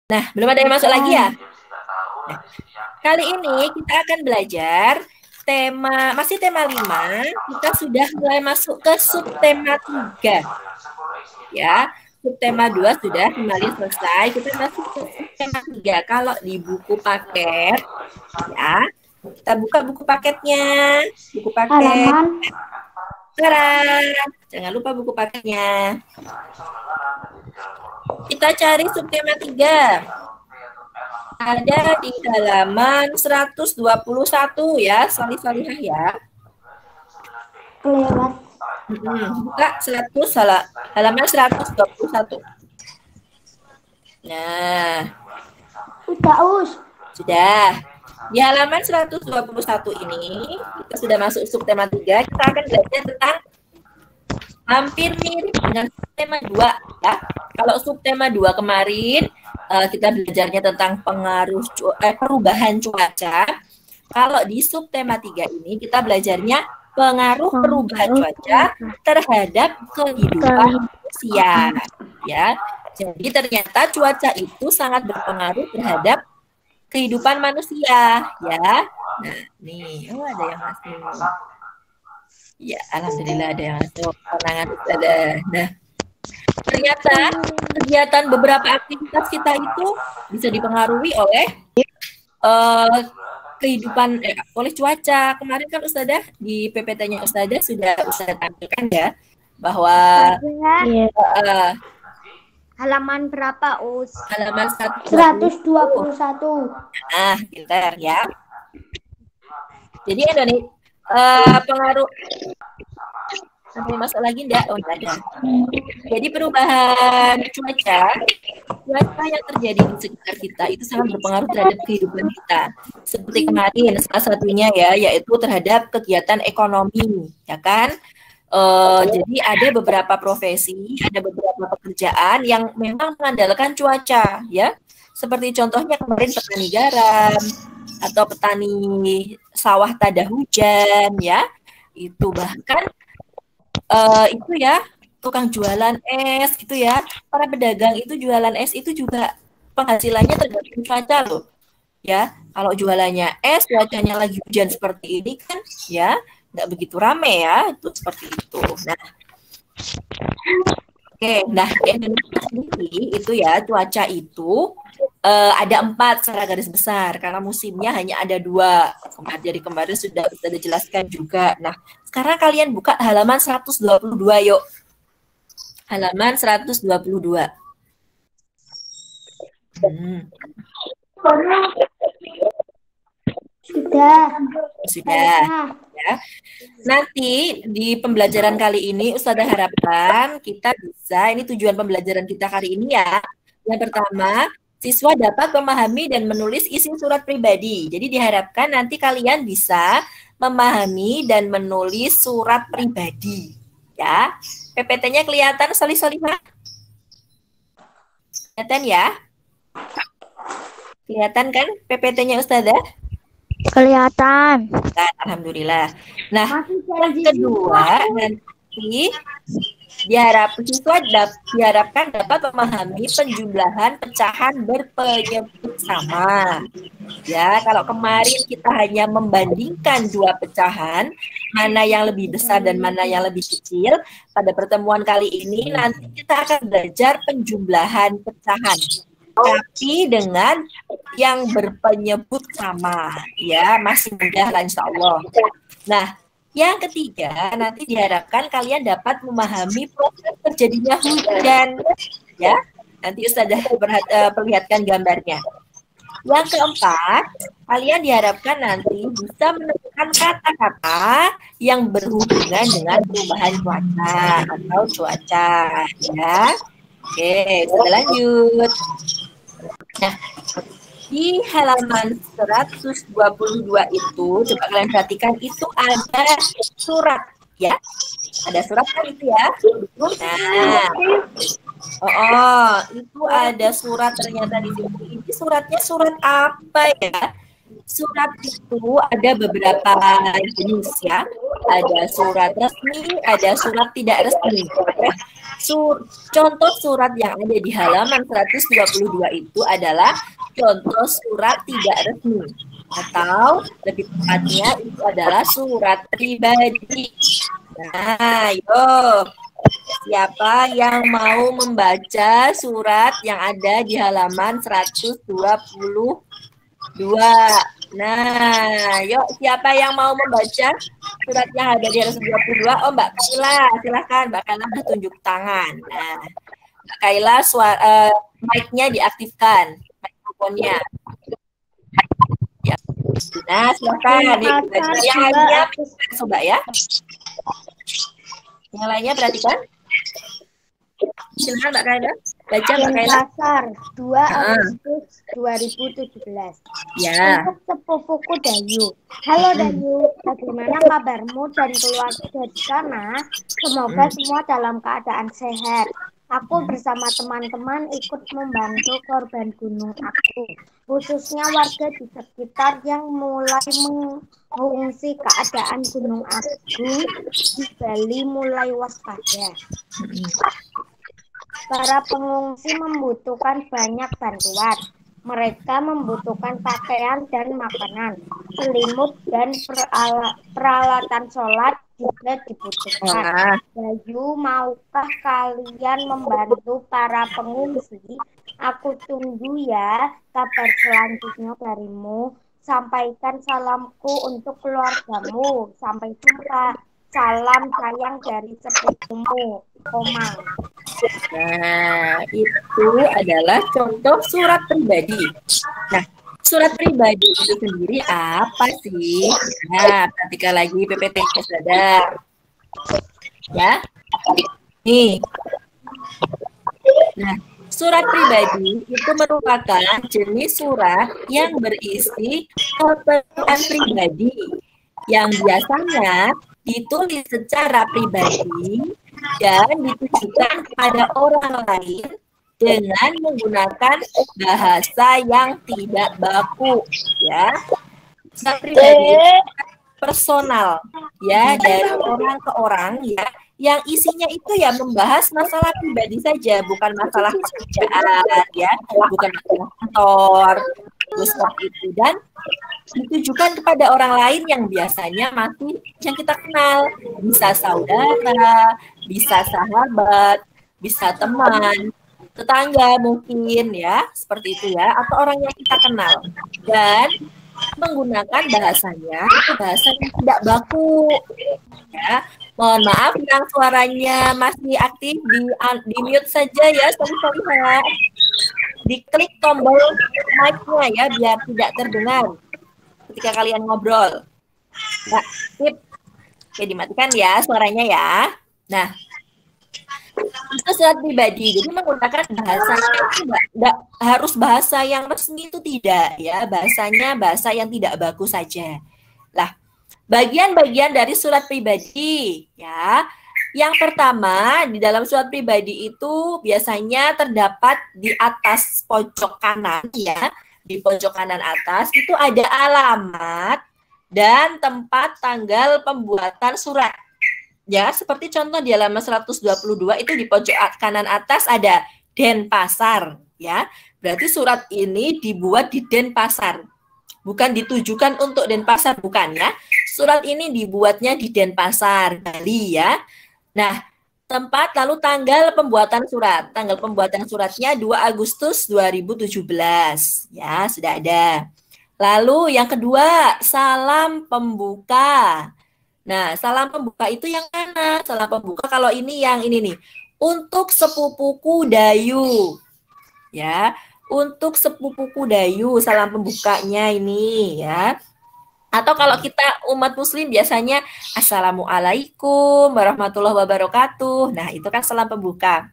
Nah, belum ada yang masuk lagi ya? Nah, kali ini kita akan belajar masih tema 5, kita sudah mulai masuk ke subtema 3. Ya, subtema 2 sudah kembali selesai, kita masuk ke subtema 3. Kalau di buku paket, ya, kita buka buku paketnya. Buku paket. Halaman. Jangan lupa buku paketnya. Kita cari subtema 3. Ada di halaman 121 ya, Salih-Salihah ya. Kelewat. Buka halaman 121. Nah. Sudah. Di halaman 121 ini, kita sudah masuk subtema 3, kita akan belajar tentang hampir mirip dengan subtema 2 ya. Kalau subtema 2 kemarin kita belajarnya tentang perubahan cuaca. Kalau di subtema 3 ini kita belajarnya pengaruh perubahan cuaca terhadap kehidupan manusia ya. Jadi ternyata cuaca itu sangat berpengaruh terhadap kehidupan manusia ya. Nah, nih, ada yang masuk. Ya, alhamdulillah ada yang masuk. Penangan ada. Nah, ternyata kegiatan beberapa aktivitas kita itu bisa dipengaruhi oleh kehidupan oleh cuaca. Kemarin kan Ustadzah di PPT-nya Ustadzah sudah Ustadzah tampilkan ya bahwa halaman berapa, Us? Halaman 121. Nah, pintar ya. Jadi pengaruh sampai masuk lagi enggak? Oh, enggak ada. Jadi perubahan cuaca yang terjadi di sekitar kita itu sangat berpengaruh terhadap kehidupan kita. Seperti kemarin salah satunya ya, yaitu terhadap kegiatan ekonomi, ya kan? Jadi ada beberapa profesi, ada beberapa pekerjaan yang memang mengandalkan cuaca, ya. Seperti contohnya kemarin petani garam atau petani sawah tada hujan, ya. Itu bahkan itu ya tukang jualan es gitu ya, para pedagang itu jualan es itu juga penghasilannya tergantung cuaca loh, ya. Kalau jualannya es, cuacanya lagi hujan seperti ini kan, ya nggak begitu rame ya, itu seperti itu. Nah, nah Indonesia sendiri itu ya cuaca itu ada 4 secara garis besar karena musimnya hanya ada 2. Jadi kemarin sudah dijelaskan juga. Nah, sekarang kalian buka halaman 122 yuk. Halaman 122. Sudah. Ya. Nanti di pembelajaran kali ini Ustazah harapkan kita bisa, ini tujuan pembelajaran kita kali ini ya. Yang pertama, siswa dapat memahami dan menulis isi surat pribadi. Jadi diharapkan nanti kalian bisa memahami dan menulis surat pribadi. Ya. PPT-nya kelihatan Salih-Salihah? Kelihatan ya? Kelihatan kan PPT-nya Ustazah? Kelihatan. Alhamdulillah. Nah, yang kedua nanti diharapkan dapat memahami penjumlahan pecahan berpenyebut sama. Ya, kalau kemarin kita hanya membandingkan 2 pecahan, mana yang lebih besar dan mana yang lebih kecil, pada pertemuan kali ini nanti kita akan belajar penjumlahan pecahan. Tapi dengan yang berpenyebut sama, ya masih mudah lah insya Allah. Nah, yang ketiga nanti diharapkan kalian dapat memahami proses terjadinya hujan, ya. Nanti Ustazah perlihatkan gambarnya. Yang keempat, kalian diharapkan nanti bisa menemukan kata-kata yang berhubungan dengan perubahan cuaca atau cuaca, ya. Oke, kita lanjut. Nah, di halaman 122 itu, coba kalian perhatikan, itu ada surat, ya. Ada surat kan itu ya. Nah, itu ada surat ternyata di sini. Ini suratnya surat apa ya? Surat itu ada beberapa jenis ya. ada surat resmi, ada surat tidak resmi. Contoh surat yang ada di halaman 122 itu adalah contoh surat tidak resmi. Atau lebih tepatnya itu adalah surat pribadi. Nah, yuk. Siapa yang mau membaca surat yang ada di halaman 122? Nah, yuk siapa yang mau membaca surat yang ada di 122? Oh, Mbak Kaila, silahkan. Mbak Kaila udah tunjuk tangan. Nah, Mbak Kaila mic-nya diaktifkan, mikrofonnya. Ya. Nah, silakan. Yang lainnya coba ya. Yang lainnya perhatikan. Silakan Mbak Kaila. Baca Mbak Kaila. Pasar 2 Agustus 2017. Ya. Untuk sepupuku Dayu. Halo Dayu, bagaimana kabarmu dan keluarga di sana? Semoga semua dalam keadaan sehat. Aku bersama teman-teman ikut membantu korban gunung api, khususnya warga di sekitar yang mulai mengungsi keadaan gunung agung di Bali mulai waspada. Para pengungsi membutuhkan banyak bantuan. Mereka membutuhkan pakaian dan makanan, selimut dan peralatan sholat juga dibutuhkan. Bayu, maukah kalian membantu para pengungsi? Aku tunggu ya kabar selanjutnya darimu. Sampaikan salamku untuk keluargamu. Sampai jumpa. Salam sayang dari sepupumu, Komang. Nah, itu adalah contoh surat pribadi. Nah, surat pribadi itu sendiri apa sih? Nah, perhatikan lagi PPT sadar. Ya. Nih. Nah, surat pribadi itu merupakan jenis surat yang berisi keperluan pribadi yang biasanya ditulis secara pribadi dan ditujukan kepada orang lain dengan menggunakan bahasa yang tidak baku, ya. Surat pribadi personal, ya, dari orang ke orang, ya, yang isinya itu ya membahas masalah pribadi saja, bukan masalah pekerjaan, ya, bukan masalah kantor, terus itu, dan ditujukan kepada orang lain yang biasanya masih yang kita kenal, bisa saudara, bisa sahabat, bisa teman, tetangga mungkin ya, seperti itu ya, atau orang yang kita kenal, dan menggunakan bahasanya itu bahasa yang tidak baku, ya. Mohon maaf yang suaranya masih aktif di mute saja ya, sorry, diklik tombol mic-nya ya biar tidak terdengar ketika kalian ngobrol. Nah, sip. Oke, dimatikan ya suaranya ya. Nah, itu surat pribadi. Jadi menggunakan bahasanya itu enggak harus bahasa yang resmi, itu tidak ya. Bahasanya bahasa yang tidak baku saja. Lah, bagian-bagian dari surat pribadi ya. Yang pertama, di dalam surat pribadi itu biasanya terdapat di atas pojok kanan ya. Di pojok kanan atas itu ada alamat dan tempat tanggal pembuatan surat. Ya, seperti contoh di halaman 122 itu di pojok kanan atas ada Denpasar, ya. Berarti surat ini dibuat di Denpasar. Bukan ditujukan untuk Denpasar, bukan ya. Surat ini dibuatnya di Denpasar, Bali ya. Nah, tempat lalu tanggal pembuatan surat. Tanggal pembuatan suratnya 2 Agustus 2017. Ya, sudah ada. Lalu yang kedua, salam pembuka. Nah, salam pembuka itu yang mana? Salam pembuka kalau ini yang ini nih. Untuk sepupuku Dayu. Ya, untuk sepupuku Dayu salam pembukanya ini ya. Atau kalau kita umat muslim biasanya Assalamualaikum warahmatullahi wabarakatuh. Nah, itu kan salam pembuka.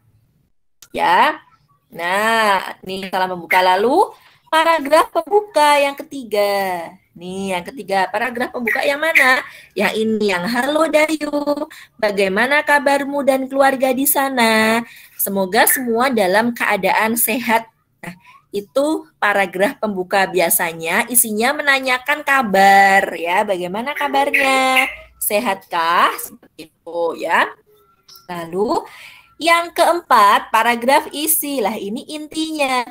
Ya. Nah, ini salam pembuka. Lalu paragraf pembuka yang ketiga. Nih, yang ketiga, paragraf pembuka yang mana? Yang ini, yang halo Dayu. Bagaimana kabarmu dan keluarga di sana? Semoga semua dalam keadaan sehat. Nah, itu paragraf pembuka biasanya isinya menanyakan kabar ya, bagaimana kabarnya? Sehatkah? Seperti itu ya. Lalu yang keempat, paragraf isi. Lah ini intinya.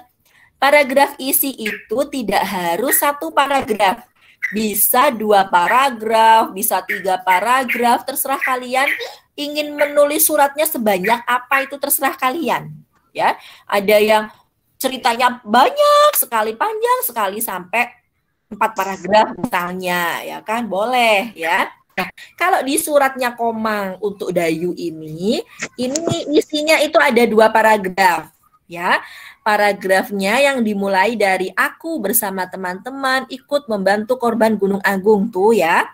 Paragraf isi itu tidak harus satu paragraf. Bisa 2 paragraf, bisa 3 paragraf, terserah kalian ingin menulis suratnya sebanyak apa itu terserah kalian. Ya, ada yang ceritanya banyak sekali, panjang sekali sampai 4 paragraf misalnya, ya kan? Boleh ya. Nah, kalau di suratnya Komang untuk Dayu ini isinya itu ada 2 paragraf, ya. Paragrafnya yang dimulai dari aku bersama teman-teman ikut membantu korban Gunung Agung tuh ya.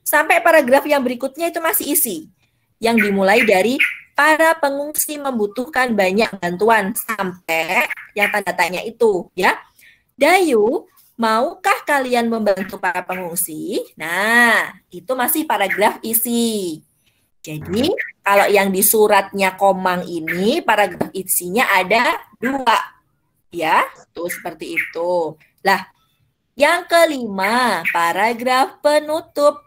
Sampai paragraf yang berikutnya itu masih isi. Yang dimulai dari para pengungsi membutuhkan banyak bantuan sampai yang tanda tanya itu ya. Dayu, maukah kalian membantu para pengungsi? Nah, itu masih paragraf isi. Jadi, kalau yang di suratnya Komang ini, paragraf isinya ada 2. Ya, tuh seperti itu. Lah, yang kelima, paragraf penutup.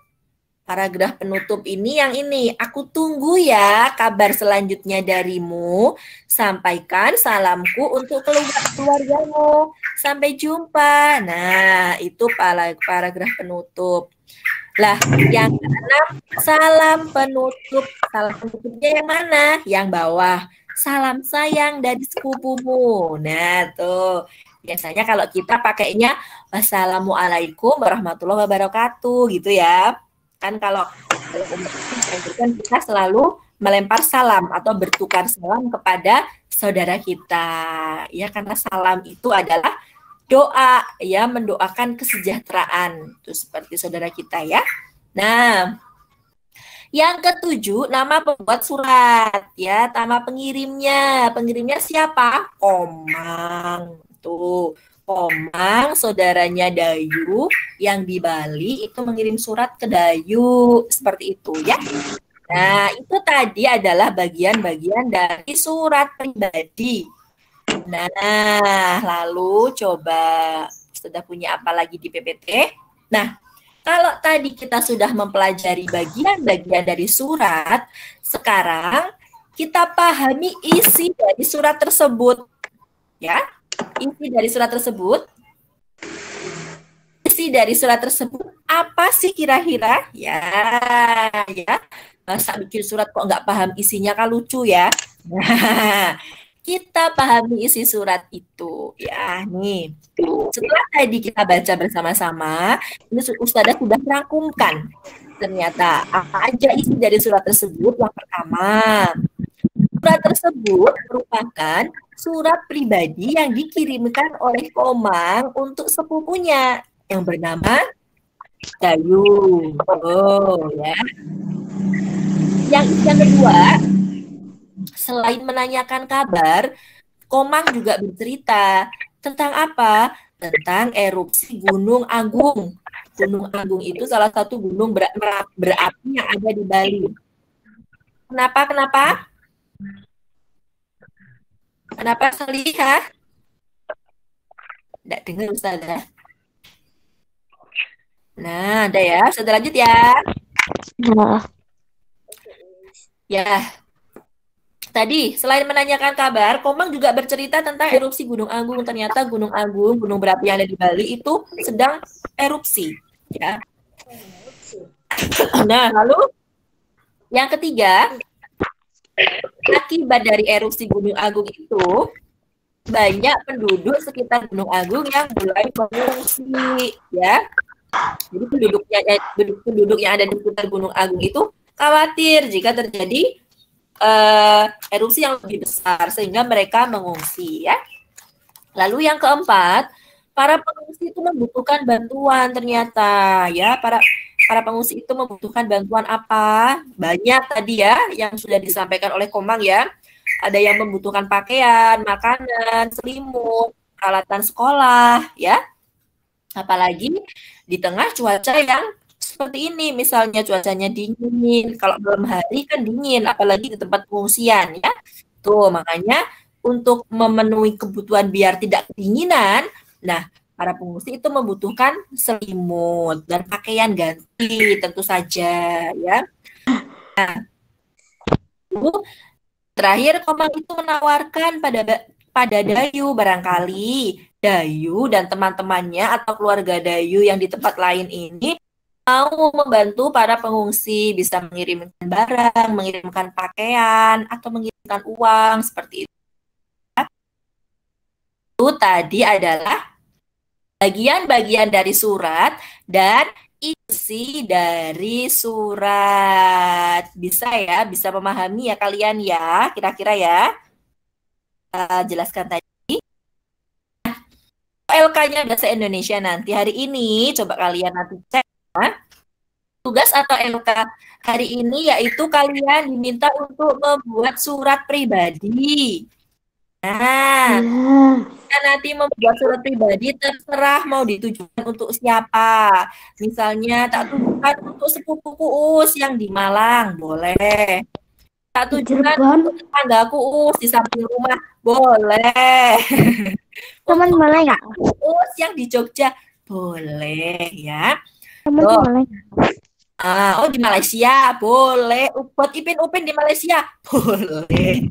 Paragraf penutup ini yang ini, aku tunggu ya kabar selanjutnya darimu. Sampaikan salamku untuk keluargamu. Sampai jumpa. Nah, itu paragraf penutup. Lah, yang keenam, salam penutup. Salam penutupnya yang mana? Yang bawah. Salam sayang dari sepupumu. Nah, tuh. Biasanya kalau kita pakainya wassalamualaikum warahmatullahi wabarakatuh gitu ya. Kan kalau kita selalu melempar salam atau bertukar salam kepada saudara kita. Ya, karena salam itu adalah doa, ya, mendoakan kesejahteraan. Itu seperti saudara kita ya. Nah, yang ketujuh, nama pembuat surat, ya, nama pengirimnya. Pengirimnya siapa? Komang. Tuh, Komang, saudaranya Dayu yang di Bali itu mengirim surat ke Dayu. Seperti itu ya. Nah, itu tadi adalah bagian-bagian dari surat pribadi. Nah, lalu coba sudah punya apa lagi di PPT? Nah, kalau tadi kita sudah mempelajari bagian-bagian dari surat, sekarang kita pahami isi dari surat tersebut. Ya, isi dari surat tersebut. Isi dari surat tersebut apa sih kira-kira? Ya. Masa bikin surat kok nggak paham isinya, kan lucu ya. Nah, kita pahami isi surat itu. Ya, nih. Setelah tadi kita baca bersama-sama, ini Ustazah sudah merangkumkan. Ternyata apa aja isi dari surat tersebut. Yang pertama, surat tersebut merupakan surat pribadi yang dikirimkan oleh Komang untuk sepupunya yang bernama Dayu. Oh, ya. Yang kedua, selain menanyakan kabar, Komang juga bercerita tentang apa? Tentang erupsi Gunung Agung. Gunung Agung itu salah satu gunung berapi yang ada di Bali. Kenapa? Kenapa Salihah? Tidak dengar Ustazah. Nah, ada ya. Sudah lanjut ya. Ya. Tadi, selain menanyakan kabar, Komang juga bercerita tentang erupsi Gunung Agung. Ternyata Gunung Agung, gunung berapi yang ada di Bali itu sedang erupsi. Ya. Nah, lalu yang ketiga, akibat dari erupsi Gunung Agung itu, banyak penduduk sekitar Gunung Agung yang mulai mengungsi. Ya. Jadi penduduk yang ada di sekitar Gunung Agung itu khawatir jika terjadi erupsi yang lebih besar sehingga mereka mengungsi ya. Lalu yang keempat, para pengungsi itu membutuhkan bantuan ternyata ya. Para pengungsi itu membutuhkan bantuan apa? Banyak tadi ya yang sudah disampaikan oleh Komang ya. Ada yang membutuhkan pakaian, makanan, selimut, peralatan sekolah ya. Apalagi di tengah cuaca yang seperti ini, misalnya cuacanya dingin, kalau malam hari kan dingin, apalagi di tempat pengungsian ya. Tuh, makanya untuk memenuhi kebutuhan biar tidak kedinginan, nah para pengungsi itu membutuhkan selimut dan pakaian ganti tentu saja ya. Terakhir Komang itu menawarkan pada Dayu, barangkali Dayu dan teman-temannya atau keluarga Dayu yang di tempat lain ini mau membantu para pengungsi, bisa mengirimkan barang, mengirimkan pakaian, atau mengirimkan uang seperti itu. Itu tadi adalah bagian-bagian dari surat dan isi dari surat. Bisa ya, bisa memahami ya kalian ya, kira-kira ya. Jelaskan tadi. LK-nya bahasa Indonesia nanti hari ini, coba kalian nanti cek ya. Tugas atau LK hari ini yaitu kalian diminta untuk membuat surat pribadi. Nah, kita nanti membuat surat pribadi terserah mau ditujukan untuk siapa. Misalnya tak tujukan untuk sepupuku Us yang di Malang, boleh. Tak tujukan untuk tetanggaku Us di samping rumah, boleh. Teman boleh nggak? Us yang di Jogja, boleh ya. Teman boleh. Oh di Malaysia, boleh. Buat Ipin-Upin di Malaysia, boleh.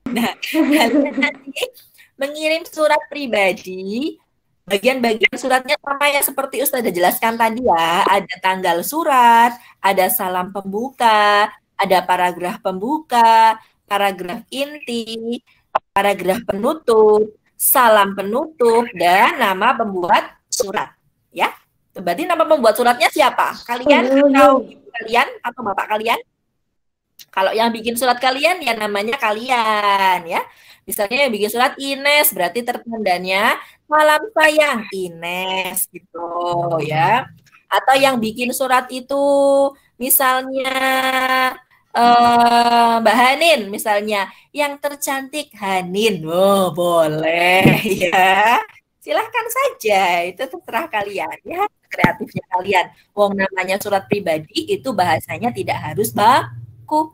Nah, kalian nanti mengirim surat pribadi, bagian-bagian suratnya sama ya seperti Ustazah jelaskan tadi ya, ada tanggal surat, ada salam pembuka, ada paragraf pembuka, paragraf inti, paragraf penutup, salam penutup, dan nama pembuat surat. Ya, berarti nama pembuat suratnya siapa? Kalian atau ibu kalian atau bapak kalian? Kalau yang bikin surat kalian ya namanya kalian ya. Misalnya yang bikin surat Ines berarti tertandanya salam sayang Ines gitu ya. Atau yang bikin surat itu misalnya Mbak Hanin misalnya yang tercantik Hanin. Oh, boleh ya. Silahkan saja, itu terserah kalian ya, kreatifnya kalian. Wong namanya surat pribadi itu bahasanya tidak harus baku.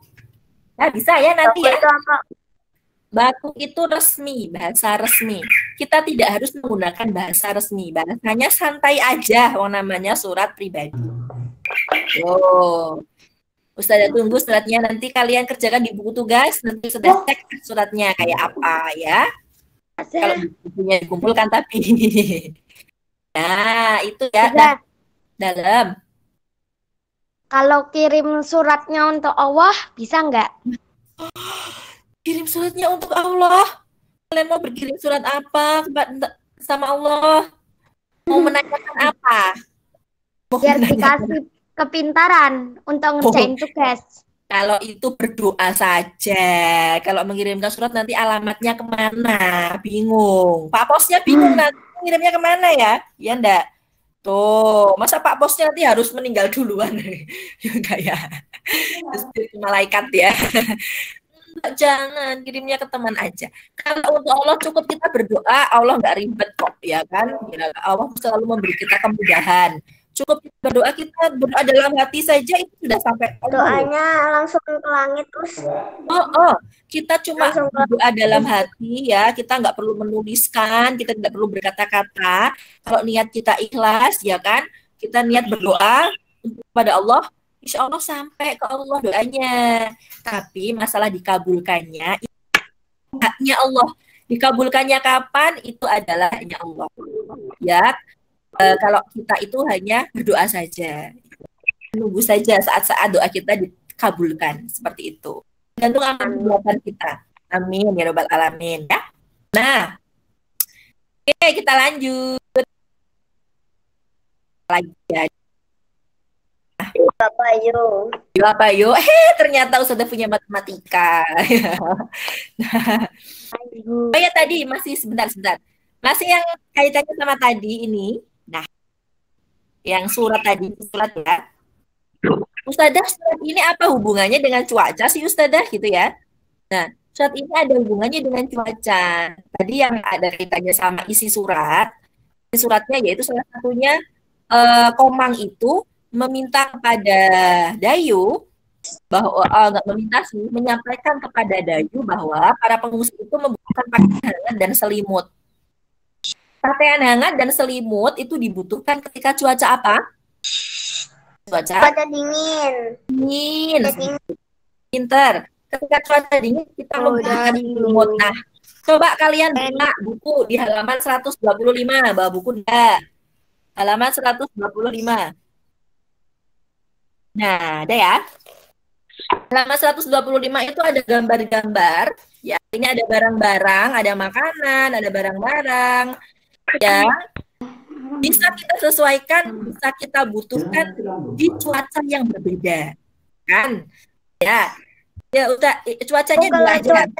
Nah, bisa ya nanti ya. Baku itu resmi, bahasa resmi. Kita tidak harus menggunakan bahasa resmi. Bahasanya santai aja, wong namanya surat pribadi. Oh. Ustazah tunggu suratnya, nanti kalian kerjakan di buku tugas, nanti sudah cek suratnya kayak apa ya. Kalau bukunya dikumpulkan tapi. Nah, itu ya. Dalam. Kalau kirim suratnya untuk Allah, bisa nggak? Kirim suratnya untuk Allah. Kalian mau berkirim surat apa sama Allah? Mau menanyakan apa? Biar dikasih kepintaran untuk ngerjain tugas. Kalau itu berdoa saja. Kalau mengirimkan surat nanti alamatnya kemana? Bingung. Pak Posnya bingung nanti mengirimnya kemana ya? Ya enggak? Tuh, masa Pak Posnya nanti harus meninggal duluan? Ya enggak ya? Terus malaikat ya. Jangan, kirimnya ke teman aja. Kalau untuk Allah cukup kita berdoa, Allah nggak ribet kok, ya kan? Ya, Allah selalu memberi kita kemudahan. Cukup kita berdoa dalam hati saja itu sudah sampai Allah. Doanya langsung ke langit terus. Kita cuma berdoa dalam hati ya, kita nggak perlu menuliskan, kita tidak perlu berkata-kata. Kalau niat kita ikhlas, ya kan? Kita niat berdoa kepada Allah, insya Allah sampai ke Allah doanya. Tapi masalah dikabulkannya, haknya Allah. Dikabulkannya kapan? Itu adalah haknya Allah. Ya, kalau kita itu hanya berdoa saja. Menunggu saja saat-saat doa kita dikabulkan. Seperti itu. Gantung amal perbuatan kita. Amin ya Rabbal Alamin ya. Nah, oke kita lanjut lagi ya. Bapak Yo. Ternyata Ustazah punya matematika. Oh ya tadi masih sebentar. Masih yang kaitannya sama tadi ini. Nah, yang surat tadi surat ya. Ustazah, surat ini apa hubungannya dengan cuaca sih Ustazah gitu ya? Nah, surat ini ada hubungannya dengan cuaca. Tadi yang ada kaitannya sama isi surat. Isi suratnya yaitu salah satunya Komang itu meminta kepada Dayu bahwa nggak meminta sih, menyampaikan kepada Dayu bahwa para pengungsi itu membutuhkan pakaian hangat dan selimut. Pakaian hangat dan selimut itu dibutuhkan ketika cuaca apa? Cuaca dingin. Dingin. Cuaca dingin. Pinter. Ketika cuaca dingin kita membutuhkan selimut. Nah, coba kalian buka buku di halaman 125. Bawa buku enggak? Halaman 125. Nah, ada ya. Halaman 125 itu ada gambar-gambar. Ya, ini ada barang-barang, ada makanan, ada barang-barang. Ya, bisa kita sesuaikan, bisa kita butuhkan di cuaca yang berbeda, kan? Ya, ya udah cuacanya dua aja.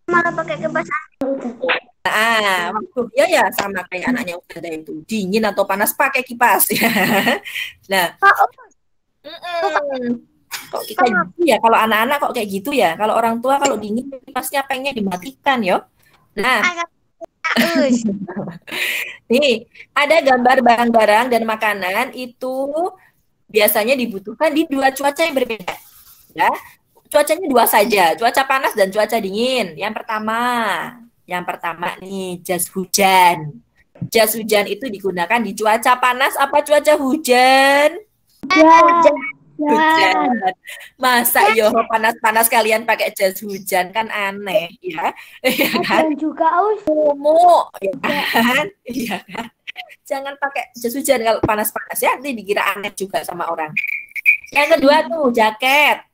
Malah pakai kipas angin. Waktu dia ya sama kayak anaknya Ustazah itu, dingin atau panas pakai kipas ya. Nah, kok kayak gitu ya? Kalau anak-anak kok kayak gitu ya? Kalau orang tua kalau dingin kipasnya pengen dimatikan yo. Nah, nih ada gambar barang-barang dan makanan itu biasanya dibutuhkan di dua cuaca yang berbeda. Ya, cuacanya dua saja, cuaca panas dan cuaca dingin. Yang pertama nih jas hujan. Jas hujan itu digunakan di cuaca panas apa cuaca hujan? Hujan. Masa yo panas-panas kalian pakai jas hujan kan aneh ya. Iya kan? Juga Ya kan? Iya kan? Jangan pakai jas hujan kalau panas-panas ya, nanti dikira aneh juga sama orang. Yang kedua tuh jaket.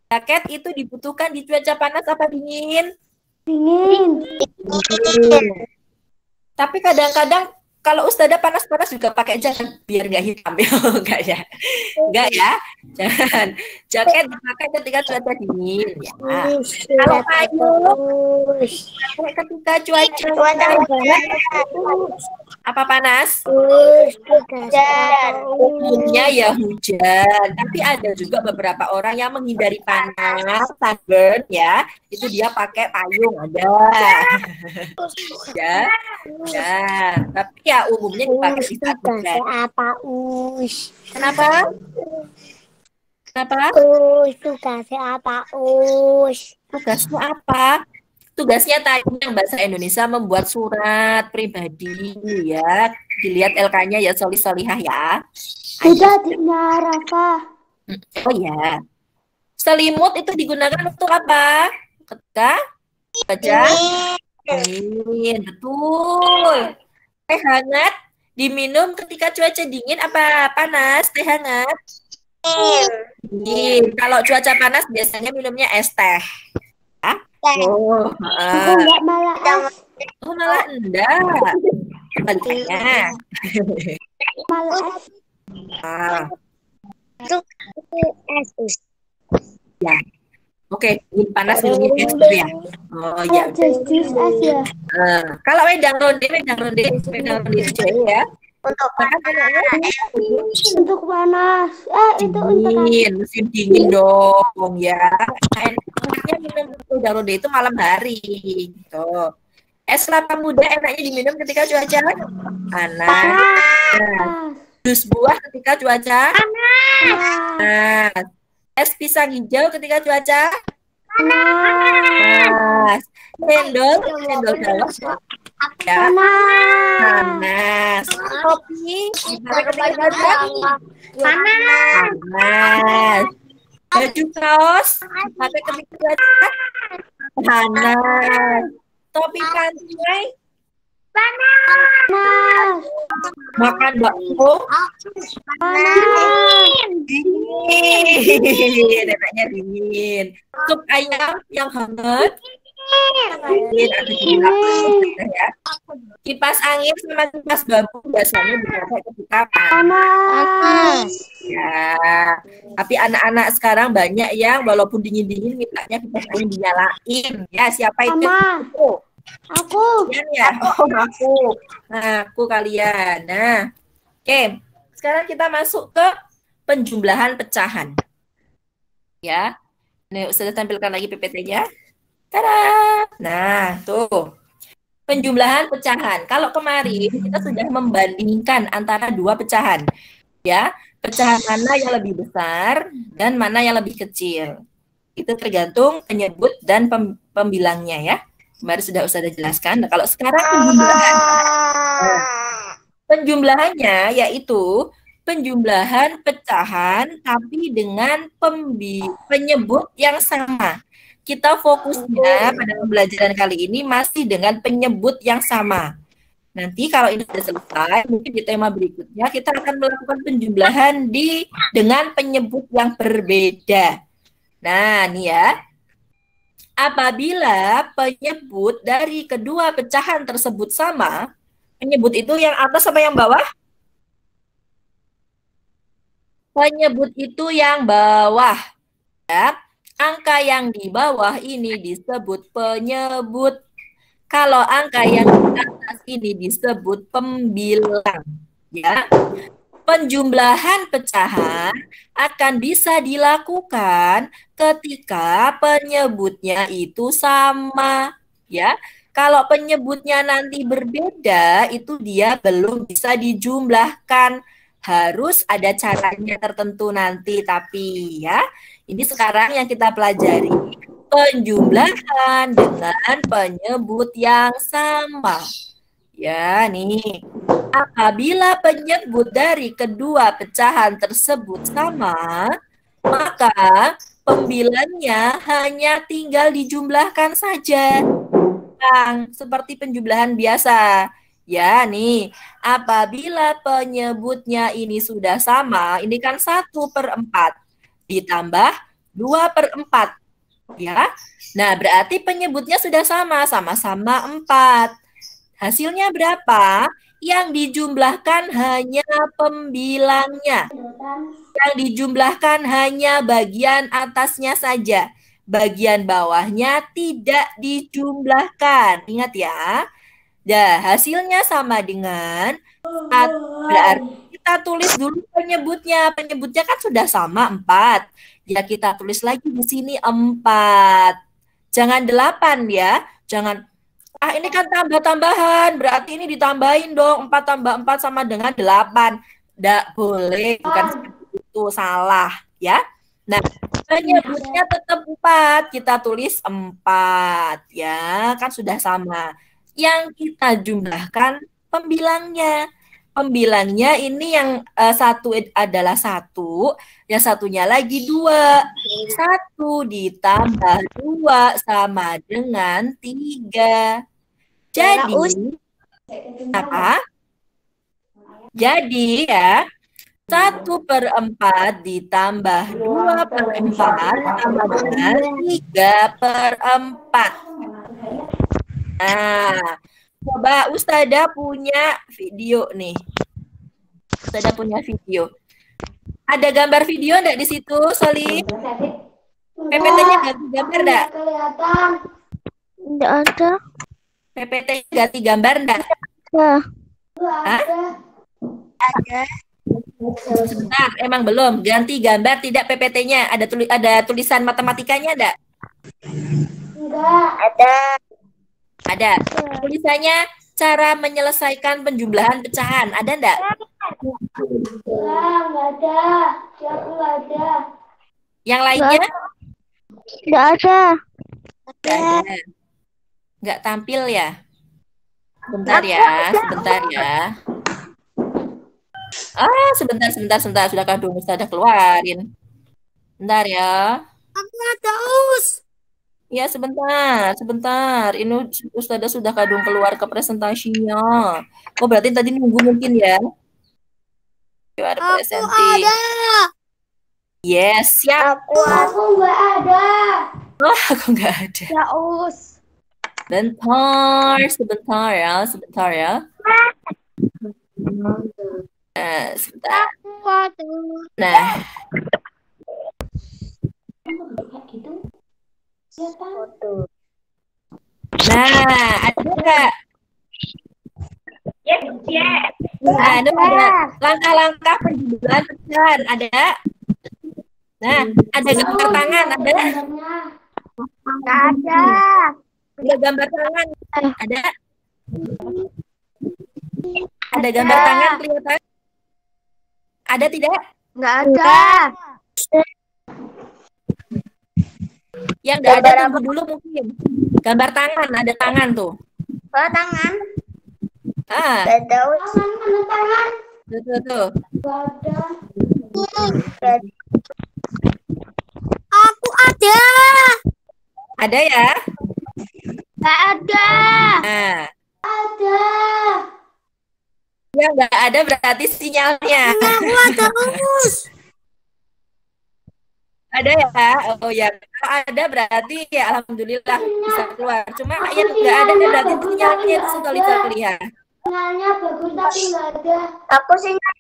Jaket itu dibutuhkan di cuaca panas apa dingin? Dingin. Tapi kadang-kadang kalau Ustazah panas-panas juga pakai jaket biar nggak hitam ya, enggak ya? Enggak ya? Jangan. Jaket dipakai ketika cuaca dingin ya. Kalau payung ketika cuaca apa panas? Hujan. Umumnya ya hujan, tapi ada juga beberapa orang yang menghindari panas, sunburn ya, itu dia pakai payung ada. Ya, tapi ya umumnya dipakai di saat hujan. Kenapa? Tugasnya apa, Us? Tugasnya apa? Tugasnya tadi yang bahasa Indonesia membuat surat pribadi ya. Dilihat LK-nya ya solih-solihah ya. Sudah adiknya Rafa. Oh ya. Selimut itu digunakan untuk apa? Ketika cuaca dingin. Betul. Teh hangat diminum ketika cuaca dingin apa panas? Teh hangat. Dingin. Kalau cuaca panas biasanya minumnya es teh. Enggak malah es. Malah enggak. Kebalikannya. Malah es. Es. Ya. Oke, panas minumnya es gitu ya. Oh ya. Jus es ya. Kalau wedang ronde cewek ya. Untuk panas. Itu untuk dingin, musim dingin dong ya. Enaknya minum wedang ronde itu malam hari. Gitu. Es kelapa muda enaknya diminum ketika cuaca panas. Jus buah ketika cuaca panas. Es pisang hijau ketika cuaca panas. Cendol dawet ya panas. Kopi panas. Baju kaos pakai ketika cuaca panas. Topi pantai panas. Makan bakso dingin, enaknya dingin. Sup ayam yang hangat dingin atau dingin ya. Kipas angin sama kipas bambu biasanya dipakai ketika panas. Ya, tapi anak-anak sekarang banyak yang walaupun dingin-dingin mintanya kipas angin dinyalain. Ya, siapa itu? Aku. Ya. Aku. Nah, aku kalian. Nah, oke. Sekarang kita masuk ke penjumlahan pecahan. Ya. Nih, Ustazah tampilkan lagi PPT-nya. Tada! Nah, tuh. Penjumlahan pecahan. Kalau kemarin kita sudah membandingkan antara dua pecahan. Ya, pecahan mana yang lebih besar dan mana yang lebih kecil. Itu tergantung penyebut dan pembilangnya ya. Kemarin sudah Ustazah jelaskan. Nah, kalau sekarang penjumlahannya yaitu penjumlahan pecahan tapi dengan penyebut yang sama. Kita fokusnya pada pembelajaran kali ini masih dengan penyebut yang sama. Nanti kalau ini sudah selesai, mungkin di tema berikutnya kita akan melakukan penjumlahan dengan penyebut yang berbeda. Nah, nih ya. Apabila penyebut dari kedua pecahan tersebut sama, penyebut itu yang atas sama yang bawah? Penyebut itu yang bawah. Ya. Angka yang di bawah ini disebut penyebut. Kalau angka yang di atas ini disebut pembilang. Ya. Penjumlahan pecahan akan bisa dilakukan ketika penyebutnya itu sama, ya. Kalau penyebutnya nanti berbeda, itu dia belum bisa dijumlahkan. Harus ada caranya tertentu nanti, tapi ya, ini sekarang yang kita pelajari penjumlahan dengan penyebut yang sama. Ya, nih. Apabila penyebut dari kedua pecahan tersebut sama, maka pembilangnya hanya tinggal dijumlahkan saja. Seperti penjumlahan biasa. Ya, nih. Apabila penyebutnya ini sudah sama, ini kan 1/4 ditambah 2/4. Ya. Nah, berarti penyebutnya sudah sama-sama 4. Hasilnya berapa? Yang dijumlahkan hanya pembilangnya. Yang dijumlahkan hanya bagian atasnya saja. Bagian bawahnya tidak dijumlahkan. Ingat ya. Nah, hasilnya sama dengan 4. Berarti kita tulis dulu penyebutnya. Penyebutnya kan sudah sama 4. Ya, kita tulis lagi di sini 4. Jangan 8 ya. Jangan ini kan tambah-tambahan, berarti ini ditambahin dong. 4 tambah 4 sama dengan 8. Tidak boleh, bukan seperti itu, salah ya. Nah, penyebutnya tetap 4, kita tulis 4 ya, kan sudah sama. Yang kita jumlahkan pembilangnya. Pembilangnya ini yang satu adalah 1, yang satunya lagi 2. 1 ditambah 2 sama dengan 3. Jadi, apa? Jadi ya, 1/4 ditambah 2/4 sama dengan 3/4. Nah, coba Ustazah punya video nih. Ustazah punya video. Ada gambar video enggak di situ, Soli? PPT-nya ganti gambar enggak? Enggak ada. PPT ganti gambar enggak? Hah? Ada. Sebentar, emang belum. Ganti gambar tidak PPT-nya. Ada tulisan matematikanya enggak? Enggak. Ada. Ada. Tulisannya cara menyelesaikan penjumlahan pecahan. Ada enggak? Enggak ada. Siapa enggak ada? Yang lainnya? Enggak ada. Enggak ada. Enggak tampil ya? Sebentar ya, sebentar ya. Sebentar. Sudah kadung Ustazah keluarin. Bentar ya. Aku ada us. Ya, sebentar. Ini Ustazah sudah kadung keluar ke presentasinya. Oh, berarti tadi nunggu mungkin ya? Aku ada. Yes, siap. Aku nggak ada. Oh, aku nggak ada. Ya us. Sebentar ya. Sebentar. Nah. Nah, ada nggak? Yes. Nah, ada langkah-langkah penjumlahan pecahan, ada? Nah, ada gambar tangan, ada? Nggak ada. Ada gambar tangan, ada? Ada gambar tangan kelihatan? Ada tidak? Nggak ada. Yang nggak ada tunggu dulu mungkin. Gambar tangan, ada tangan tuh. Oh, tangan. Ah, Ada tangan. tuh. Aku ada. Ada ya? Nggak ada. Nah, Ada. yang nggak ada berarti sinyalnya. Aku ada, Us. Ada ya? Oh ya, kalau ada berarti ya alhamdulillah bisa keluar. Cuma yang nggak ada berarti sinyalnya itu sekali-kali. Sinyalnya bagus tapi nggak ada. Aku sinyal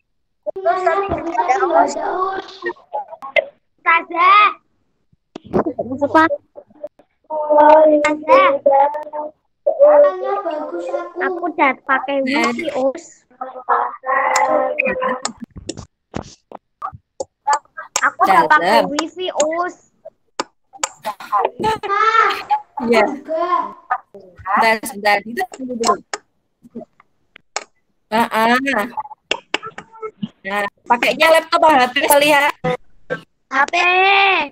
bagus tapi nggak ada, Us. Saza. Apa? Saza. Sinyalnya bagus aku. Aku udah pakai wifi, Us. Aku udah pakai wifi, Us. Iya. Sebentar. Itu dulu. Nah, pakainya laptop atau HP kali ya? HP.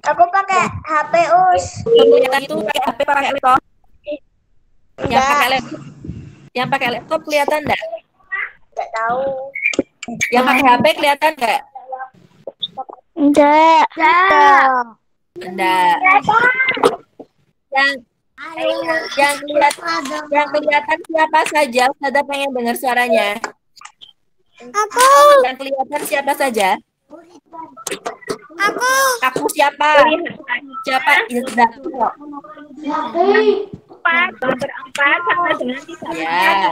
Aku pakai HP, Us. Kelihatan itu pakai HP pakai laptop. Yang pakai laptop kelihatan enggak? Enggak tahu. Yang pakai HP kelihatan enggak? Enggak. Enggak. Yang kelihatan siapa saja? Ustazah pengen dengar suaranya. Aku. Yang kelihatan siapa saja? Aku siapa? Siapa? Berempat sama dengan Ya.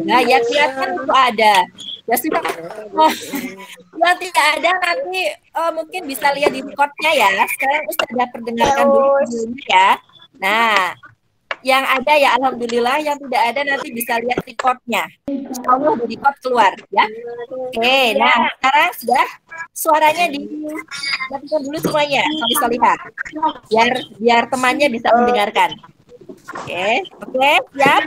Nah, ya kelihatan itu ada. Ya sudah. Oh, yang tidak ada nanti mungkin bisa lihat di recordnya ya. Sekarang Ustazah perdengarkan dulu videonya ya. Nah, yang ada ya alhamdulillah, yang tidak ada nanti bisa lihat recordnya. Insyaallah di record keluar ya. Oke, nah sekarang sudah suaranya dimatikan dulu semuanya, Solihah. Biar temannya bisa mendengarkan. Oke, siap.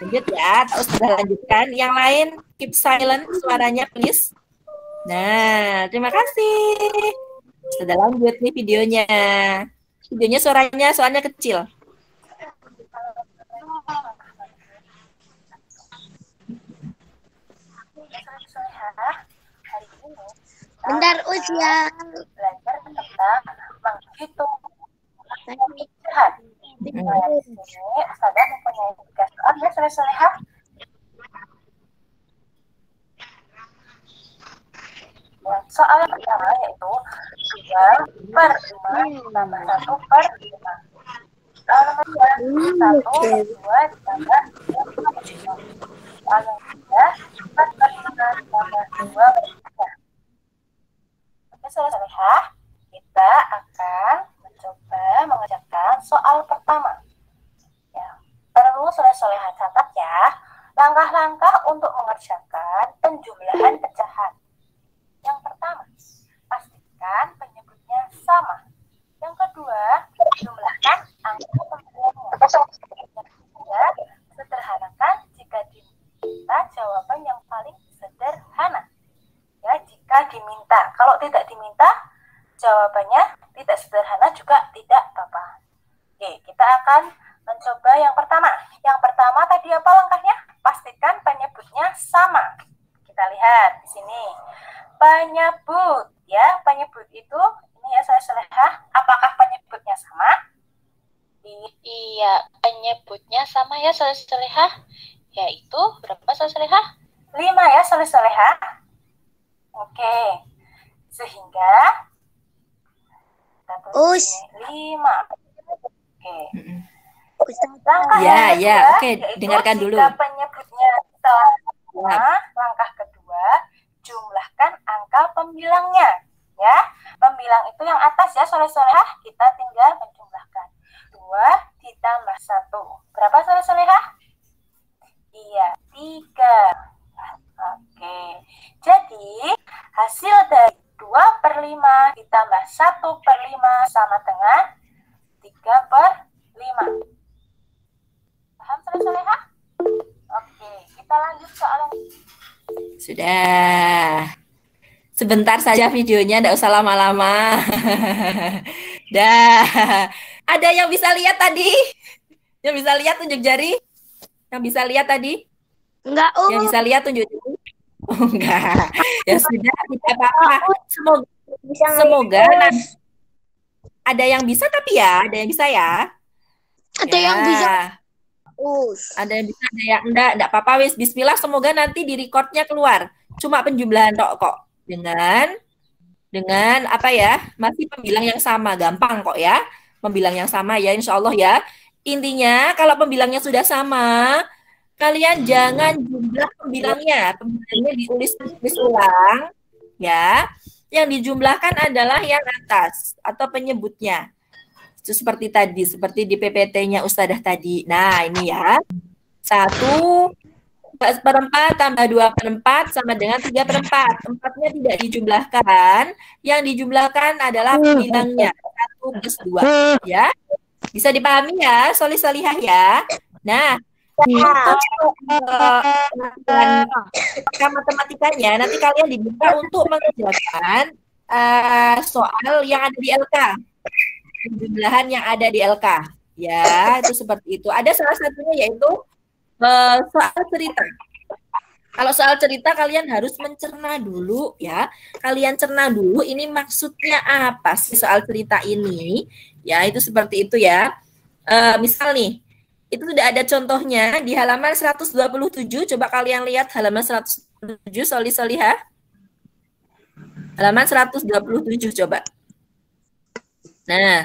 Lanjut ya, sudah lanjutkan. Yang lain keep silent suaranya please. Nah, terima kasih. Sudah lanjut nih videonya. Videonya soalnya kecil. Bentar, Us ya. Belajar tentang menghitung pecahan. Di sini Ustazah mempunyai 3 soal ya, Solihah. Soal yang pertama yaitu 2/5 tambah 1/5. Soal nomor 2, 1, 2 tambah 2. Soal yang ketiga 4/5 tambah 2/3. Oke, Solihah, kita akan mencoba mengerjakan soal pertama. Ya, perlu Solihah catat ya, langkah-langkah untuk mengerjakan penjumlahan pecahan. Yang pertama, pastikan penyebutnya sama. Yang kedua, jumlahkan angka pemilihannya. Yang ketiga, sederhanakan jika diminta jawaban yang paling sederhana. Ya, jika diminta. Kalau tidak diminta, jawabannya tidak sederhana juga tidak apa-apa. Oke, kita akan mencoba yang pertama. Yang pertama tadi apa langkahnya? Pastikan penyebutnya sama. Kita lihat di sini. Penyebut, ya, penyebut itu ini ya Solihah. Apakah penyebutnya sama? Iya, penyebutnya sama ya Solihah. Yaitu berapa Solihah? 5 ya Solihah. Oke. Sehingga kita tulis 5. Oke. Langkah Ya, oke, dengarkan dulu. Jika penyebutnya telah langkah kedua, jumlahkan angka pembilangnya. Ya, pembilang itu yang atas ya Solihah. Kita tinggal menjumlahkan 2 ditambah 1. Berapa Solihah? Iya, 3. Oke. Jadi hasil dari 2/5 ditambah 1/5 sama dengan 3/5. Paham Solihah? Oke, kita lanjut soal yang Sudah. Sebentar saja videonya, tidak usah lama-lama. Dah. Ada yang bisa lihat tadi? Yang bisa lihat tunjuk jari? Yang bisa lihat tadi? Enggak, Yang bisa lihat tunjuk jari? Oh, enggak. Ya sudah, tidak apa-apa. Semoga ada yang bisa tapi ya, ada yang bisa ya. ada yang bisa. Ada yang bisa, ada yang enggak apa-apa wis. Bismillah, semoga nanti di recordnya keluar. Cuma penjumlahan kok. Dengan apa ya? Masih pembilang yang sama, gampang kok ya. Pembilang yang sama ya, insya Allah ya. Intinya kalau pembilangnya sudah sama, kalian jangan jumlah pembilangnya. Pembilangnya tulis ulang ya. Yang dijumlahkan adalah yang atas atau penyebutnya. Itu seperti tadi, seperti di PPT-nya Ustadzah tadi. Nah, ini ya. 1/4 tambah 2/4 sama dengan 3/4. Empatnya tidak dijumlahkan. Yang dijumlahkan adalah pembilangnya. 1 plus 2. Ya. Bisa dipahami ya, solih-solihah ya. Nah, untuk matematikanya, nanti kalian diminta untuk mengerjakan soal yang ada di LK. Jumlahan yang ada di LK. Ya, itu seperti itu. Ada salah satunya yaitu soal cerita. Kalau soal cerita kalian harus mencerna dulu ya. Kalian cerna dulu ini maksudnya apa sih soal cerita ini. Ya, itu seperti itu ya. Misal nih, itu sudah ada contohnya di halaman 127. Coba kalian lihat halaman 127, solih-solihah. Halaman 127 coba. Nah,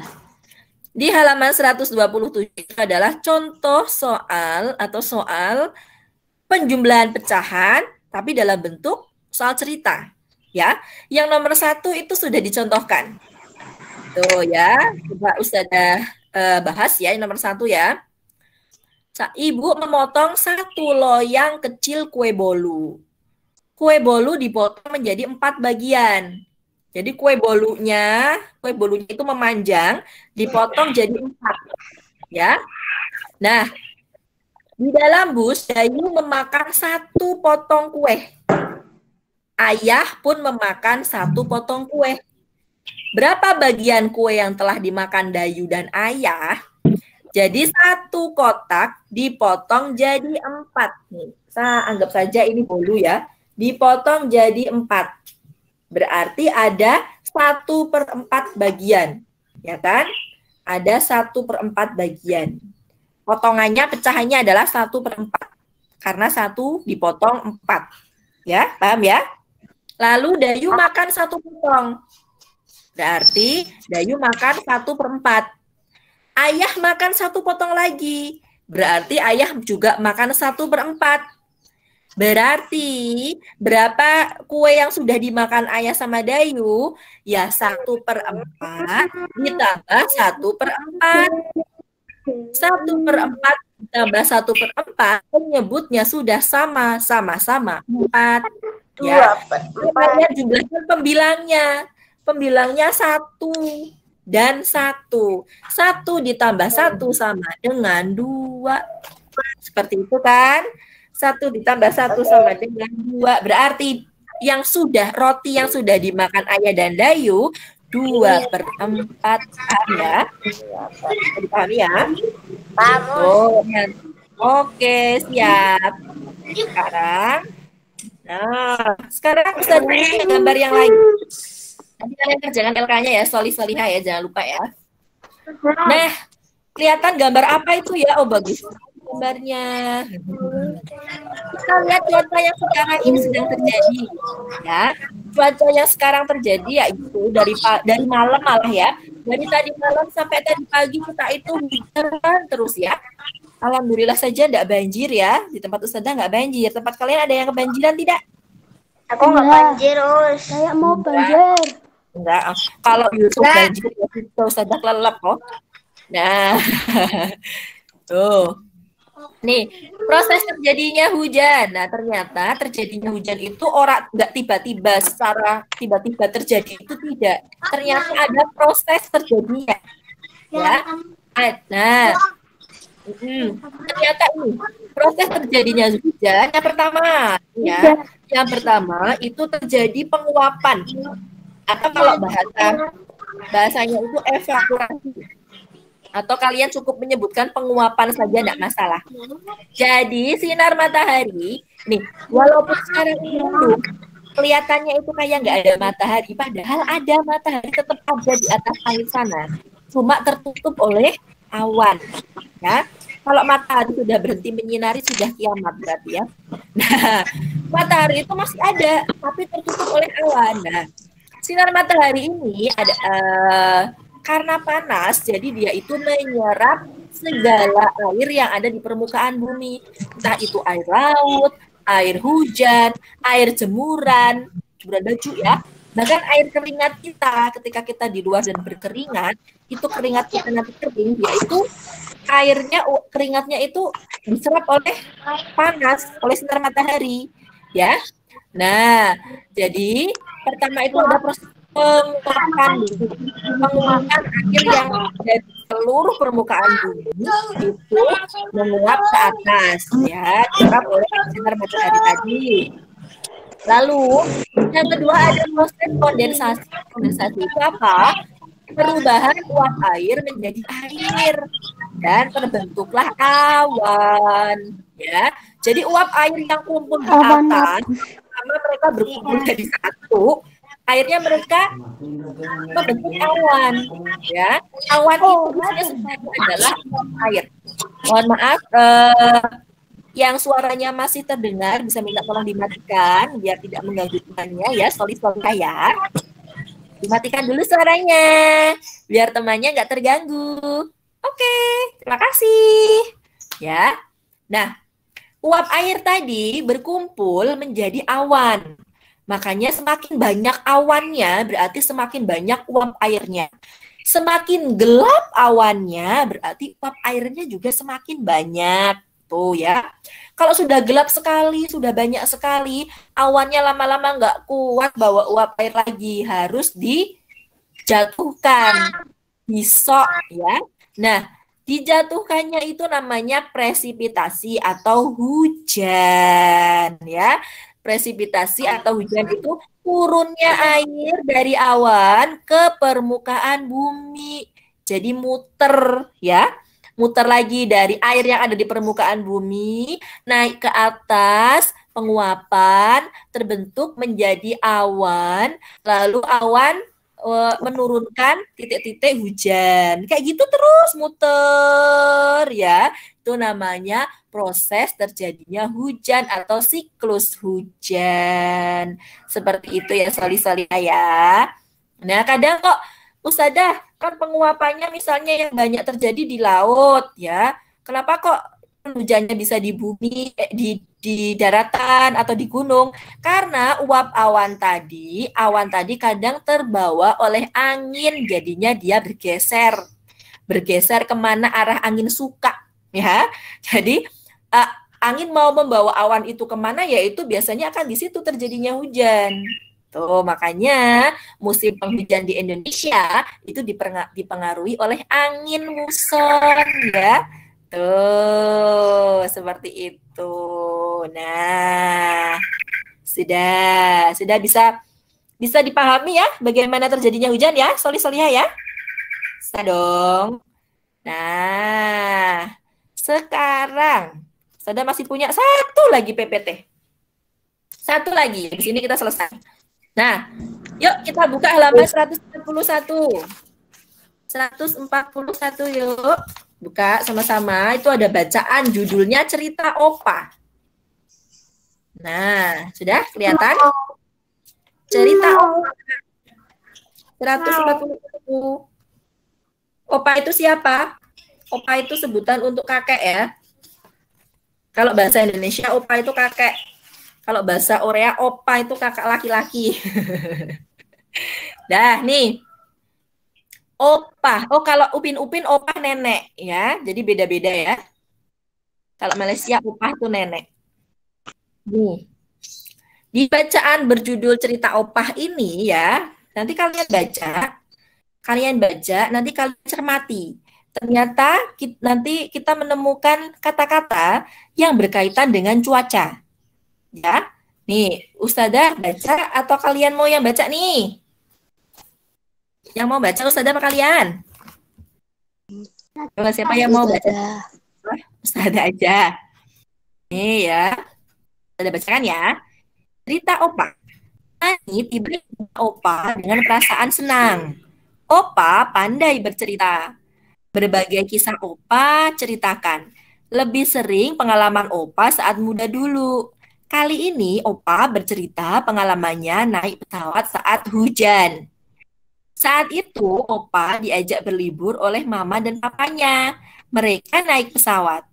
di halaman 127 adalah contoh soal atau soal penjumlahan pecahan, tapi dalam bentuk soal cerita. Ya, yang nomor 1 itu sudah dicontohkan. Tuh ya, coba Ustadzah bahas ya, yang nomor 1 ya. Ibu memotong 1 loyang kecil kue bolu. Kue bolu dipotong menjadi 4 bagian. Jadi kue bolunya itu memanjang, dipotong jadi 4. Ya. Nah, di dalam bus, Dayu memakan 1 potong kue. Ayah pun memakan 1 potong kue. Berapa bagian kue yang telah dimakan Dayu dan ayah? Jadi 1 kotak dipotong jadi 4. Nih, saya anggap saja ini bolu ya. Dipotong jadi 4. Berarti ada 1/4 bagian. Ya kan? Ada 1/4 bagian. Potongannya, pecahannya adalah 1/4. Karena 1 dipotong 4. Ya, paham ya? Lalu Dayu makan 1 potong. Berarti Dayu makan 1/4. Ayah makan 1 potong lagi. Berarti ayah juga makan 1/4. Berarti berapa kue yang sudah dimakan ayah sama Dayu? Ya 1/4 ditambah 1/4. 1/4 ditambah 1/4 penyebutnya sudah sama-sama 4. Ya, kalian jumlahkan pembilangnya. Pembilangnya 1 dan 1. 1 ditambah 1 sama dengan 2. Seperti itu kan? 1 ditambah 1 sama dengan 2. Berarti roti yang sudah dimakan ayah dan Dayu 2/4. Ya. Dipahami ya? Paham. Oke, siap. Sekarang Ustaz punya gambar yang lain. Nanti kalian kerjakan LK-nya ya, solih-solihah ya, jangan lupa ya. Nah, kelihatan gambar apa itu ya? Oh, bagus gambarnya. Kita lihat cuaca yang sekarang ini sedang terjadi. Ya, cuaca yang sekarang terjadi yaitu dari malam malah ya. Dari tadi malam sampai tadi pagi kita itu hujan terus ya. Alhamdulillah saja enggak banjir ya. Di tempat Ustazah enggak banjir. Tempat kalian ada yang kebanjiran tidak? Aku nggak banjir, Us. Kayak mau banjir. Enggak. Kalau Yusuf banjir itu Ustazah kelelep kok. Nah. Tuh. Nih, proses terjadinya hujan. Nah, ternyata terjadinya hujan itu enggak tiba-tiba secara tiba-tiba terjadi itu tidak. Ternyata ada proses terjadinya. Ya. Nah, ternyata ini proses terjadinya hujan yang pertama itu terjadi penguapan atau kalau bahasa Bahasanya itu evaporasi. Atau kalian cukup menyebutkan penguapan saja, tidak masalah. Jadi sinar matahari, nih, walaupun sekarang ini mendung, kelihatannya itu kayak nggak ada matahari, padahal ada matahari, tetap ada di atas langit sana. Cuma tertutup oleh awan. Ya, kalau matahari sudah berhenti menyinari, sudah kiamat berarti ya. Nah, matahari itu masih ada, tapi tertutup oleh awan. Nah, sinar matahari ini ada karena panas, jadi dia itu menyerap segala air yang ada di permukaan bumi. Entah itu air laut, air hujan, air jemuran baju ya. Bahkan air keringat kita, ketika kita di luar dan berkeringat, itu keringat kita nanti kering, yaitu keringatnya itu diserap oleh panas, oleh sinar matahari. Ya. Nah, jadi pertama itu ada proses penguapan air yang dari seluruh permukaan bumi itu menguap ke atas, ya, diserap oleh sinar matahari tadi. Lalu yang kedua ada proses kondensasi. Kondensasi itu apa? Perubahan uap air menjadi air dan terbentuklah awan, ya. Jadi uap air yang kumpul di atas, sama mereka berkumpul jadi satu, akhirnya mereka membentuk awan, ya. Awan itu sebenarnya adalah air. Mohon maaf, yang suaranya masih terdengar bisa minta tolong dimatikan biar tidak mengganggu temannya ya. Sorry ya. Dimatikan dulu suaranya biar temannya nggak terganggu. Oke, terima kasih. Ya. Nah, uap air tadi berkumpul menjadi awan. Makanya semakin banyak awannya berarti semakin banyak uap airnya. Semakin gelap awannya berarti uap airnya juga semakin banyak. Tuh ya. Kalau sudah gelap sekali, sudah banyak sekali, awannya lama-lama nggak kuat bawa uap air lagi. Harus dijatuhkan. Disok ya. Nah, dijatuhkannya itu namanya presipitasi atau hujan ya. Presipitasi atau hujan itu turunnya air dari awan ke permukaan bumi. Jadi muter ya. Muter lagi dari air yang ada di permukaan bumi naik ke atas, penguapan terbentuk menjadi awan, lalu awan menurunkan titik-titik hujan. Kayak gitu terus muter ya. Itu namanya proses terjadinya hujan atau siklus hujan. Seperti itu ya Solih-Solihah ya. Nah, kadang kok Ustadzah, kan penguapannya misalnya yang banyak terjadi di laut ya. Kenapa kok hujannya bisa di bumi, di daratan atau di gunung? Karena uap awan tadi kadang terbawa oleh angin, jadinya dia bergeser kemana arah angin suka, ya. Jadi angin mau membawa awan itu kemana, ya itu biasanya akan di situ terjadinya hujan. Tuh, makanya musim penghujan di Indonesia itu dipengaruhi oleh angin muson, ya. Tuh, seperti itu. Nah, sudah bisa dipahami ya bagaimana terjadinya hujan ya, Solih-Solihah ya? Bisa dong. Nah, sekarang saya masih punya satu lagi PPT. Satu lagi, di sini kita selesai. Nah, yuk kita buka halaman 141. 141 yuk. Buka sama-sama, itu ada bacaan judulnya Cerita Opa. Nah, sudah kelihatan? Cerita Opa. 141. Opa itu siapa? Opa itu sebutan untuk kakek ya. Kalau bahasa Indonesia opa itu kakek. Kalau bahasa Korea opa itu kakak laki-laki. Dah nih. Opa. Oh, kalau upin-upin opa nenek ya. Jadi beda-beda ya. Kalau Malaysia opa itu nenek. Nih. Di bacaan berjudul Cerita Opah ini ya, nanti kalian baca, nanti kalian cermati. Ternyata nanti kita menemukan kata-kata yang berkaitan dengan cuaca. Ya, nih Ustadzah baca atau kalian mau yang baca nih? Yang mau baca Ustazah apa kalian? Coba siapa yang mau baca? Ustazah aja. Nih ya. Ustazah bacakan ya. Cerita Opa. Ini tiba-tiba Opa dengan perasaan senang. Opa pandai bercerita. Berbagai kisah Opa ceritakan. Lebih sering pengalaman Opa saat muda dulu. Kali ini Opa bercerita pengalamannya naik pesawat saat hujan. Saat itu Opa diajak berlibur oleh mama dan papanya. Mereka naik pesawat.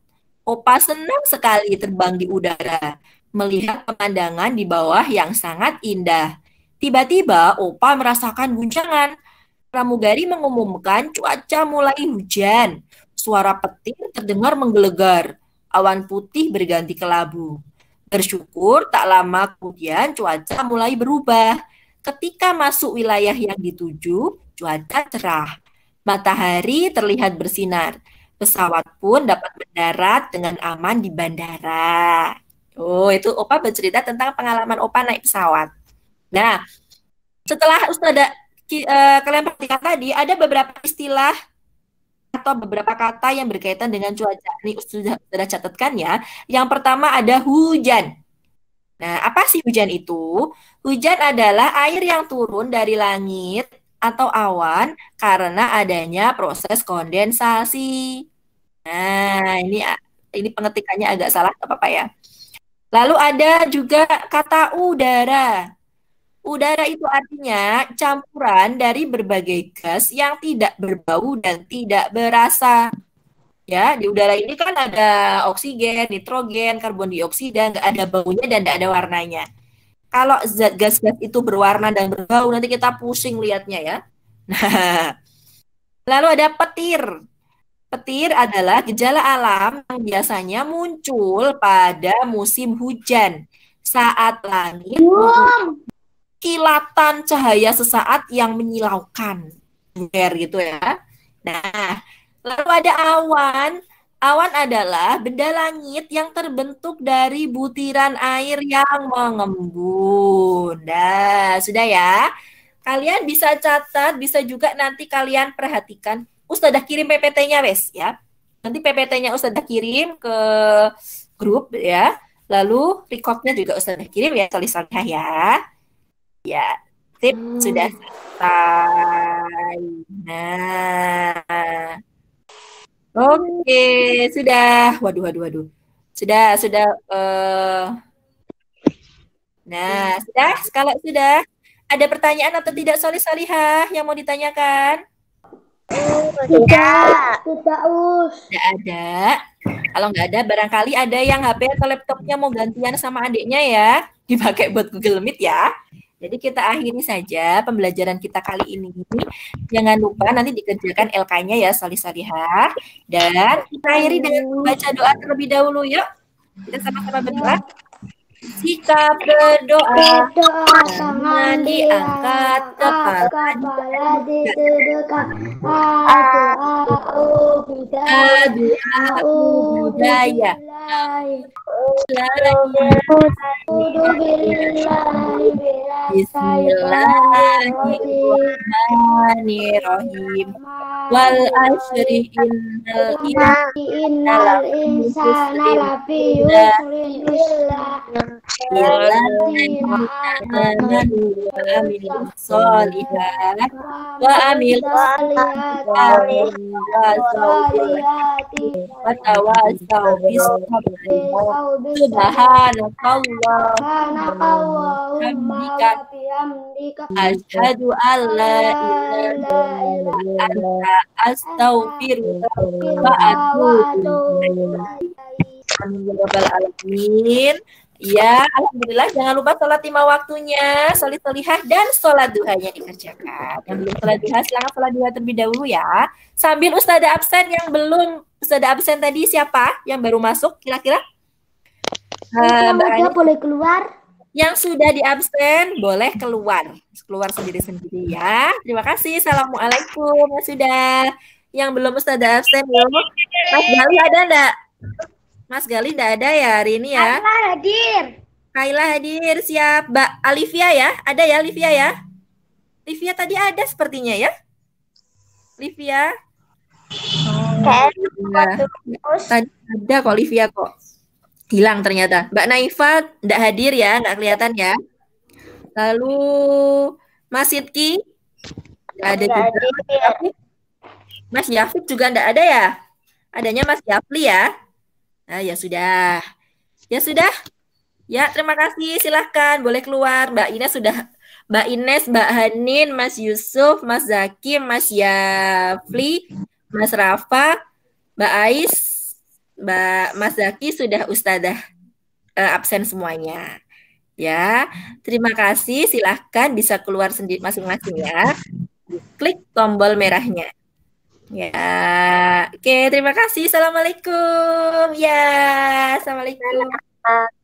Opa senang sekali terbang di udara, melihat pemandangan di bawah yang sangat indah. Tiba-tiba Opa merasakan guncangan. Pramugari mengumumkan cuaca mulai hujan. Suara petir terdengar menggelegar. Awan putih berganti kelabu. Bersyukur tak lama kemudian cuaca mulai berubah. Ketika masuk wilayah yang dituju, cuaca cerah. Matahari terlihat bersinar. Pesawat pun dapat mendarat dengan aman di bandara. Oh, itu Opa bercerita tentang pengalaman Opa naik pesawat. Nah, setelah kalian perhatikan tadi, ada beberapa istilah atau beberapa kata yang berkaitan dengan cuaca. Ini sudah catatkan ya. Yang pertama ada hujan. Nah, apa sih hujan itu? Hujan adalah air yang turun dari langit atau awan karena adanya proses kondensasi. Nah, ini pengetikannya agak salah, nggak apa-apa ya. Lalu ada juga kata udara. Udara itu artinya campuran dari berbagai gas yang tidak berbau dan tidak berasa. Ya, di udara ini kan ada oksigen, nitrogen, karbon dioksida, nggak ada baunya dan nggak ada warnanya. Kalau zat gas-gas itu berwarna dan berbau, nanti kita pusing lihatnya ya. Nah, lalu ada petir. Petir adalah gejala alam yang biasanya muncul pada musim hujan saat langit kilatan cahaya sesaat yang menyilaukan, gitu ya. Nah, lalu ada awan. Awan adalah benda langit yang terbentuk dari butiran air yang mengembun. Nah, sudah ya. Kalian bisa catat, bisa juga nanti kalian perhatikan. Ustazah kirim PPT-nya, wes ya. Nanti PPT-nya Ustazah kirim ke grup ya. Lalu record-nya juga Ustazah kirim ya, tulis-tulisnya ya. Ya, tip sudah selesai. Nah, oke, sudah. Waduh. Sudah. Nah, sudah. Kalau sudah, ada pertanyaan atau tidak Solihah yang mau ditanyakan? Tidak, Tidak ada. Kalau nggak ada, barangkali ada yang HP atau laptopnya mau gantian sama adiknya ya, dipakai buat Google Meet ya. Jadi kita akhiri saja pembelajaran kita kali ini. Jangan lupa nanti dikerjakan LK-nya ya, Solihah. Dan kita akhiri dengan membaca doa terlebih dahulu yuk. Kita sama-sama berdoa. Jika berdoa, tangan diangkat, kepala dituduhkan. budaya. Bismillahirrahmanirrahim. Wal asri innal insana lafi yusrin illa amanu wa amilus solihat wa wa tawasaw bis sabri subhanakallah hamdika asyhadu an la ilaha illa anta astaghfiruka wa atubu ilaik. Ya, alhamdulillah. Jangan lupa sholat 5 waktunya, solihah dan sholat duhanya dikerjakan. Yang belum sholat duha, silakan sholat duha terlebih dahulu ya. Sambil Ustazah absen yang belum Ustazah absen tadi siapa yang baru masuk kira-kira? Mbak boleh keluar. Yang sudah di absen boleh keluar sendiri-sendiri ya. Terima kasih. Assalamualaikum. Ya sudah. Yang belum Ustazah absen yuk. Mas Gali ada enggak? Mas Gali enggak ada ya hari ini ya? Kaila hadir. Siap. Mbak Alivia ya? Ada ya Alivia ya? Livia tadi ada sepertinya ya? Livia? Kayaknya Nah, tadi ada kok Livia kok. Hilang ternyata. Mbak Naifa enggak hadir ya, enggak kelihatan ya. Lalu Mas Sidki enggak ada nggak juga. hadir. Mas Yafik juga enggak ada ya? Adanya Mas Yafli ya? Nah, ya sudah. Ya sudah. Ya, terima kasih. Silahkan, boleh keluar. Mbak Ines, Mbak Hanin, Mas Yusuf, Mas Zaki, Mas Yafli, Mas Rafa, Mbak Ais, Mas Zaki sudah Ustadzah absen semuanya. Ya, terima kasih. Silahkan bisa keluar sendiri masing-masing ya. Klik tombol merahnya. Ya, oke, terima kasih. Assalamualaikum. Ya, assalamualaikum.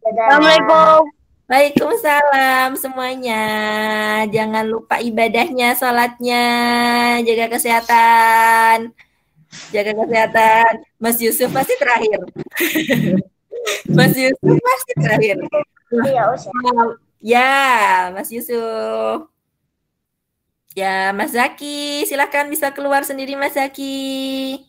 Assalamualaikum. Waalaikumsalam semuanya. Jangan lupa ibadahnya, sholatnya, jaga kesehatan. Jaga kesehatan. Mas Yusuf pasti terakhir. Mas Yusuf pasti terakhir. Iya, Ustaz. Ya, Mas Yusuf. Ya, Mas Zaki, silakan bisa keluar sendiri Mas Zaki.